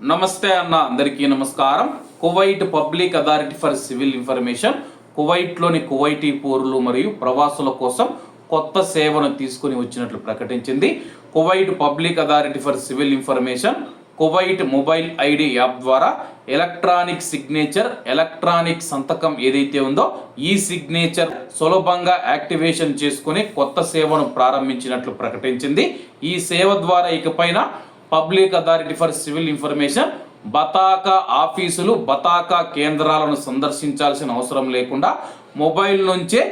నమస్తే అన్న అందరికీ నమస్కారం. Kuwait public authority for civil information కువైట్లోని కువైటీ పౌరులు మరియు ప్రవాసుల కోసం కొత్త సేవను తీసుకుని వచ్చినట్లు ప్రకటించింది. Kuwait public authority for civil information Kuwait mobile ID app ద్వారా ఎలక్ట్రానిక్ సిగ్నేచర్ ఎలక్ట్రానిక్ సంతకం ఏదైతే ఉందో ఈ సిగ్నేచర్ సులభంగా యాక్టివేషన్ చేసుకుని కొత్త సేవను ప్రారంభించినట్లు ప్రకటించింది. ఈ సేవ ద్వారా ఇకపైన Public authority for civil Information బతాకా ఆఫీసులు బతాకా కేంద్రాలను సందర్శించాల్సిన అవసరం లేకుండా మొబైల్ నుంచే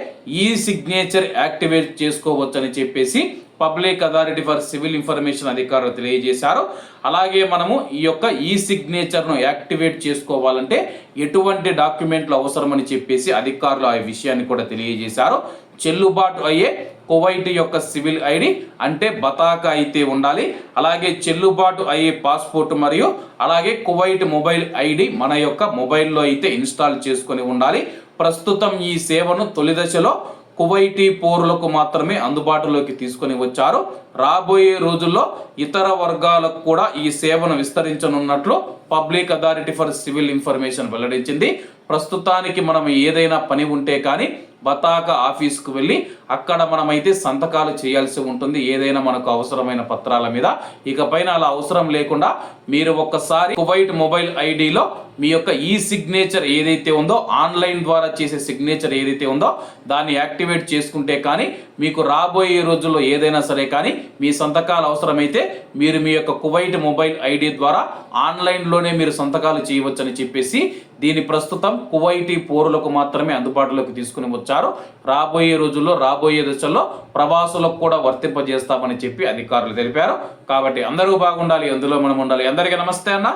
ఈ సిగ్నేచర్ యాక్టివేట్ చేసుకోవచ్చని చెప్పేసి public authority for civil information అధికారులు తెలియజేశారు. అలాగే మనము ఈ యొక్క ఈ సిగ్నేచర్ను యాక్టివేట్ చేసుకోవాలంటే ఎటువంటి డాక్యుమెంట్లు అవసరమని చెప్పేసి అధికారులు ఆ విషయాన్ని కూడా తెలియజేశారు. చెల్లుబాటు అయ్యే కువైట్ యొక్క సివిల్ ఐడి అంటే బతాకా అయితే ఉండాలి. అలాగే చెల్లుబాటు అయ్యే పాస్పోర్ట్ మరియు అలాగే కువైట్ మొబైల్ ఐడి మన యొక్క మొబైల్లో అయితే ఇన్స్టాల్ చేసుకొని ఉండాలి. ప్రస్తుతం ఈ సేవను తొలి దశలో కువైటీ పౌరులకు మాత్రమే అందుబాటులోకి తీసుకొని వచ్చారు. రాబోయే రోజుల్లో ఇతర వర్గాలకు కూడా ఈ సేవను విస్తరించనున్నట్లు Public authority for civil Information వెల్లడించింది. ప్రస్తుతానికి మనం ఏదైనా పని ఉంటే కానీ బతాకా ఆఫీస్కు వెళ్ళి అక్కడ మనమైతే సంతకాలు చేయాల్సి ఉంటుంది ఏదైనా మనకు అవసరమైన పత్రాల మీద. ఇకపైన అలా అవసరం లేకుండా మీరు ఒక్కసారి కువైట్ మొబైల్ ఐడిలో మీ యొక్క ఈ సిగ్నేచర్ ఏదైతే ఉందో ఆన్లైన్ ద్వారా చేసే సిగ్నేచర్ ఏదైతే ఉందో దాన్ని యాక్టివేట్ చేసుకుంటే కానీ మీకు రాబోయే రోజుల్లో ఏదైనా సరే కానీ మీ సంతకాలు అవసరమైతే మీరు మీ యొక్క కువైట్ మొబైల్ ఐడి ద్వారా ఆన్లైన్లోనే మీరు సంతకాలు చేయవచ్చని చెప్పేసి దీని ప్రస్తుతం కువైటీ పౌరులకు మాత్రమే అందుబాటులోకి తీసుకుని వచ్చారు. రాబోయే రోజుల్లో రాబోయే దశల్లో ప్రవాసులకు కూడా వర్తింపజేస్తామని చెప్పి అధికారులు తెలిపారు. కాబట్టి అందరూ బాగుండాలి, అందులో మనం ఉండాలి. అందరికీ నమస్తే అన్న,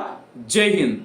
జై హింద్.